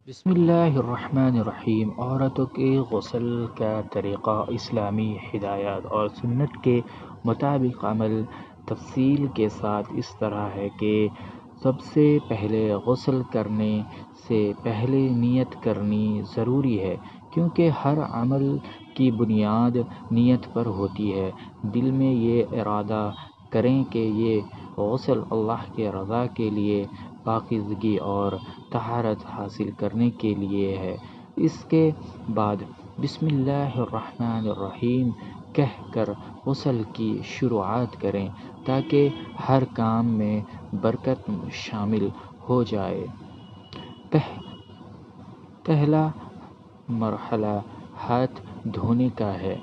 بسم اللہ الرحمن الرحیم۔ عورتوں کے غسل کا طریقہ، اسلامی ہدایات اور سنت کے مطابق عمل تفصیل کے ساتھ اس طرح ہے کہ سب سے پہلے غسل کرنے سے پہلے نیت کرنی ضروری ہے، کیونکہ ہر عمل کی بنیاد نیت پر ہوتی ہے۔ دل میں یہ ارادہ کریں کہ یہ غسل اللہ کے رضا کے لیے، پاکیزگی اور طہارت حاصل کرنے کے لیے ہے۔ اس کے بعد بسم اللہ الرحمن الرحیم کہہ کر غسل کی شروعات کریں تاکہ ہر کام میں برکت شامل ہو جائے۔ پہلا مرحلہ ہاتھ دھونے کا ہے۔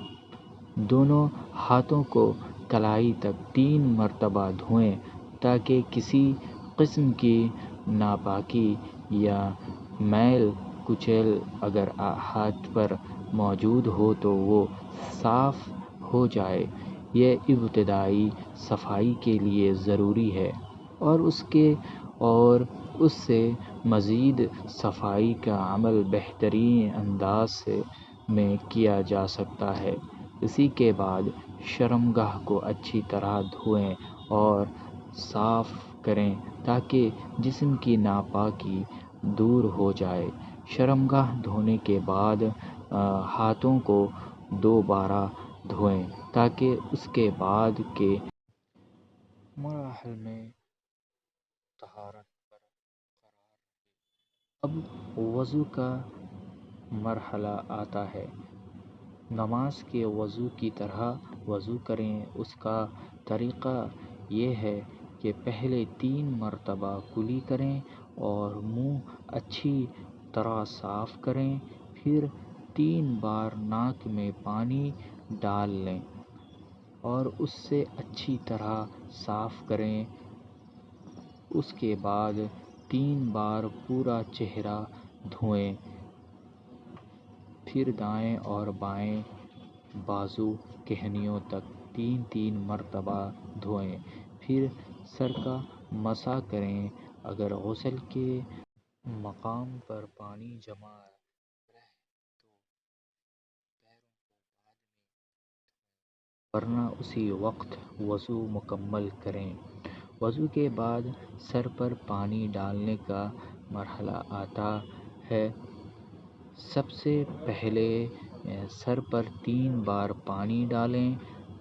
دونوں ہاتھوں کو کلائی تک 3 مرتبہ دھوئیں تاکہ کسی قسم کی ناپاکی یا میل کچیل اگر ہاتھ پر موجود ہو تو وہ صاف ہو جائے۔ یہ ابتدائی صفائی کے لیے ضروری ہے، اور اس سے مزید صفائی کا عمل بہترین انداز میں کیا جا سکتا ہے۔ اسی کے بعد شرمگاہ کو اچھی طرح دھوئیں اور صاف کریں تاکہ جسم کی ناپاکی دور ہو جائے۔ شرمگاہ دھونے کے بعد ہاتھوں کو دوبارہ دھوئیں تاکہ اس کے بعد کے مراحل میں طہارت برقرار رہے۔ اب وضو کا مرحلہ آتا ہے۔ نماز کے وضو کی طرح وضو کریں۔ اس کا طریقہ یہ ہے کہ پہلے 3 مرتبہ کلی کریں اور منہ اچھی طرح صاف کریں، پھر 3 بار ناک میں پانی ڈال لیں اور اس سے اچھی طرح صاف کریں۔ اس کے بعد 3 بار پورا چہرہ دھوئیں، پھر دائیں اور بائیں بازو کہنیوں تک 3 مرتبہ دھوئیں، پھر سر کا مسح کریں۔ اگر غسل کے مقام پر پانی جمع رہے تو پیروں کو بعد میں دھوئیں، ورنہ اسی وقت وضو مکمل کریں۔ وضو کے بعد سر پر پانی ڈالنے کا مرحلہ آتا ہے۔ سب سے پہلے سر پر 3 بار پانی ڈالیں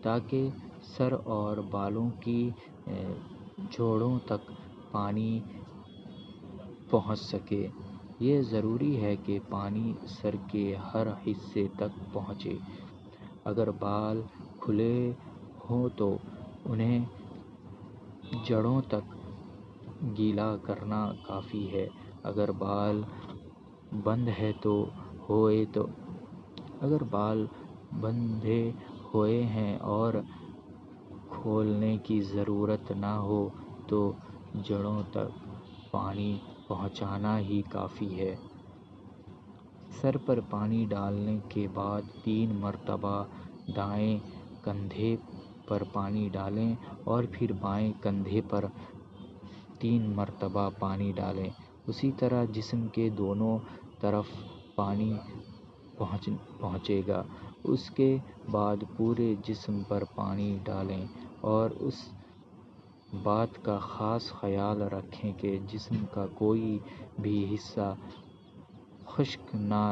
تاکہ سر اور بالوں کی جوڑوں تک پانی پہنچ سکے۔ یہ ضروری ہے کہ پانی سر کے ہر حصے تک پہنچے۔ اگر بال کھلے ہوں تو انہیں جڑوں تک گیلا کرنا کافی ہے۔ اگر بال بندھے ہوئے ہیں اور کھولنے کی ضرورت نہ ہو تو جڑوں تک پانی پہنچانا ہی کافی ہے۔ سر پر پانی ڈالنے کے بعد 3 مرتبہ دائیں کندھے پر پانی ڈالیں اور پھر بائیں کندھے پر 3 مرتبہ پانی ڈالیں۔ اسی طرح جسم کے دونوں طرف پانی پہنچے گا۔ اس کے بعد پورے جسم پر پانی ڈالیں اور اس بات کا خاص خیال رکھیں کہ جسم کا کوئی بھی حصہ خشک نہ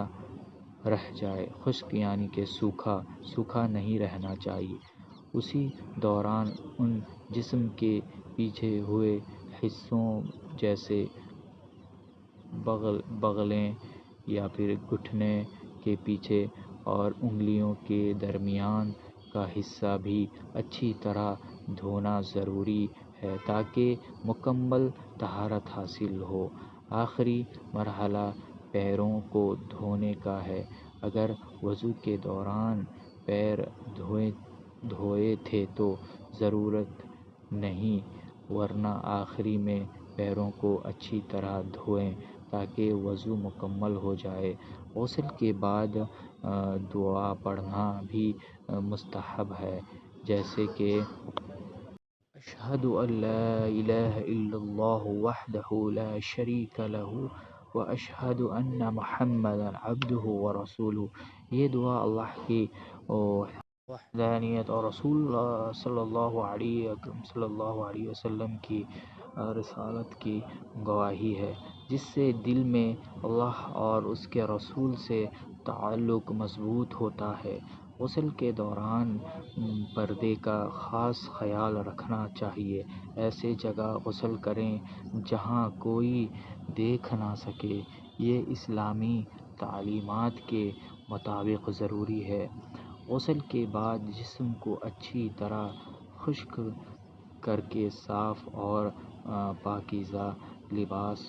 رہ جائے۔ خشک یعنی کہ سوکھا نہیں رہنا چاہیے۔ اسی دوران ان جسم کے پیچھے ہوئے حصوں جیسے بغلیں یا پھر گھٹنے کے پیچھے اور انگلیوں کے درمیان کا حصہ بھی اچھی طرح دھونا ضروری ہے تاکہ مکمل طہارت حاصل ہو۔ آخری مرحلہ پیروں کو دھونے کا ہے۔ اگر وضو کے دوران پیر دھوئے تھے تو ضرورت نہیں، ورنہ آخری میں پیروں کو اچھی طرح دھوئیں تاکہ وضو مکمل ہو جائے۔ غسل کے بعد دعا پڑھنا بھی مستحب ہے، جیسے کہ اشہد ان لا الہ الا اللہ وحدہ لا شریک لہ واشہد ان محمدا عبدہ ورسولہ۔ یہ دعا اللہ کی وحدانیت اور رسول اللہ صلی اللہ علیہ وسلم کی رسالت کی گواہی ہے، جس سے دل میں اللہ اور اس کے رسول سے تعلق مضبوط ہوتا ہے۔ غسل کے دوران پردے کا خاص خیال رکھنا چاہیے۔ ایسے جگہ غسل کریں جہاں کوئی دیکھ نہ سکے، یہ اسلامی تعلیمات کے مطابق ضروری ہے۔ غسل کے بعد جسم کو اچھی طرح خشک کر کے صاف اور پاکیزہ لباس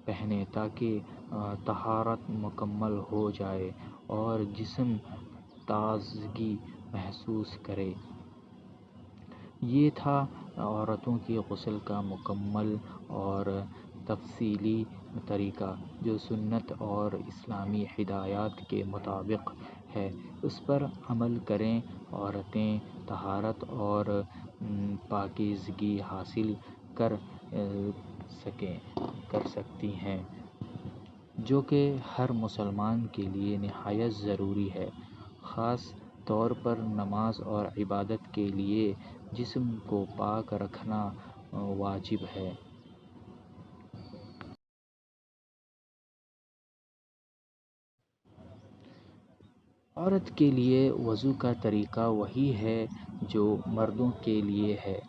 پہنیں تاکہ طہارت مکمل ہو جائے اور جسم تازگی محسوس کرے۔ یہ تھا عورتوں کے غسل کا مکمل اور تفصیلی طریقہ، جو سنت اور اسلامی ہدایات کے مطابق ہے۔ اس پر عمل کریں عورتیں طہارت اور پاکیزگی حاصل کر سکتی ہیں، جو کہ ہر مسلمان کے لیے نہایت ضروری ہے۔ خاص طور پر نماز اور عبادت کے لیے جسم کو پاک رکھنا واجب ہے۔ عورت کے لیے وضو کا طریقہ وہی ہے جو مردوں کے لیے ہے،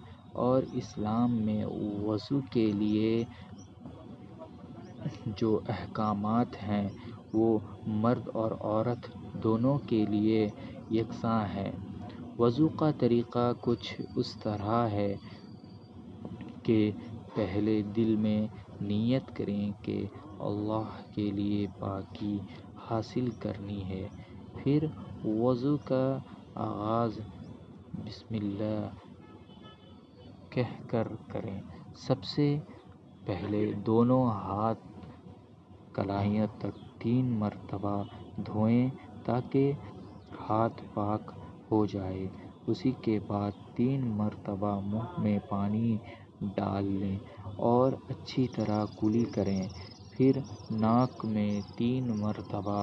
اور اسلام میں وضو کے لیے جو احکامات ہیں وہ مرد اور عورت دونوں کے لیے یکساں ہیں۔ وضو کا طریقہ کچھ اس طرح ہے کہ پہلے دل میں نیت کریں کہ اللہ کے لیے پاکی حاصل کرنی ہے، پھر وضو کا آغاز بسم اللہ کہہ کر کریں۔ سب سے پہلے دونوں ہاتھ کلائی تک 3 مرتبہ دھوئیں تاکہ ہاتھ پاک ہو جائیں۔ اسی کے بعد 3 مرتبہ منہ میں پانی ڈال لیں اور اچھی طرح کلی کریں، پھر ناک میں 3 مرتبہ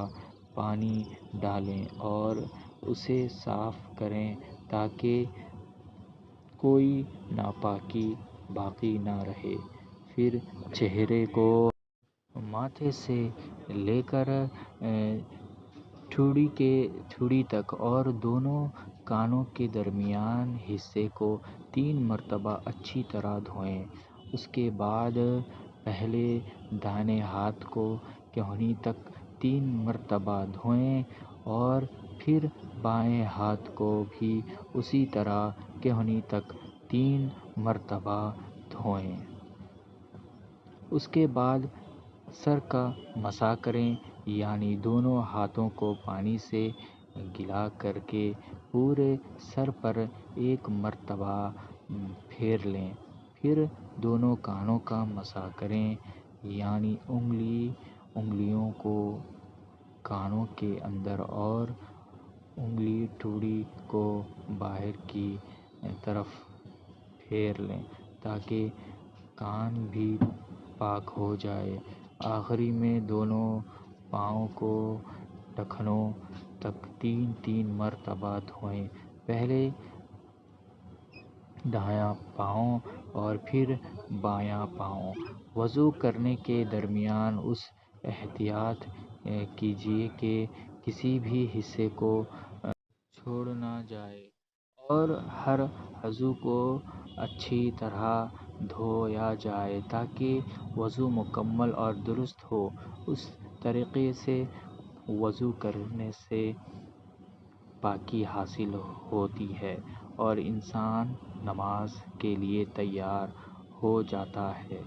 پانی ڈالیں اور اسے صاف کریں تاکہ کوئی ناپاکی باقی نہ رہے۔ پھر چہرے کو ماتھے سے لے کر ٹھوڑی تک اور دونوں کانوں کے درمیان حصے کو 3 مرتبہ اچھی طرح دھوئیں۔ اس کے بعد پہلے دائیں ہاتھ کو کہنی تک 3 مرتبہ دھوئیں اور پھر بائیں ہاتھ کو بھی اسی طرح کہنی تک 3 مرتبہ دھوئیں۔ اس کے بعد سر کا مسح کریں، یعنی دونوں ہاتھوں کو پانی سے گیلا کر کے پورے سر پر 1 مرتبہ پھیر لیں۔ پھر دونوں کانوں کا مسح کریں، یعنی انگلیوں کو کانوں کے اندر اور انگلی ٹھوڑی کو باہر کی طرف پھیر لیں تاکہ کان بھی پاک ہو جائیں۔ آخر میں دونوں پاؤں کو ٹخنوں تک 3 مرتبہ دھوئیں، پہلے دایاں پاؤں اور پھر بایاں پاؤں۔ وضو کرنے کے درمیان احتیاط کیجیے کہ کسی بھی حصے کو چھوڑ نہ جائے اور ہر عضو کو اچھی طرح دھویا جائے تاکہ وضو مکمل اور درست ہو۔ اس طریقے سے وضو کرنے سے پاکی حاصل ہوتی ہے اور انسان نماز کے لیے تیار ہو جاتا ہے۔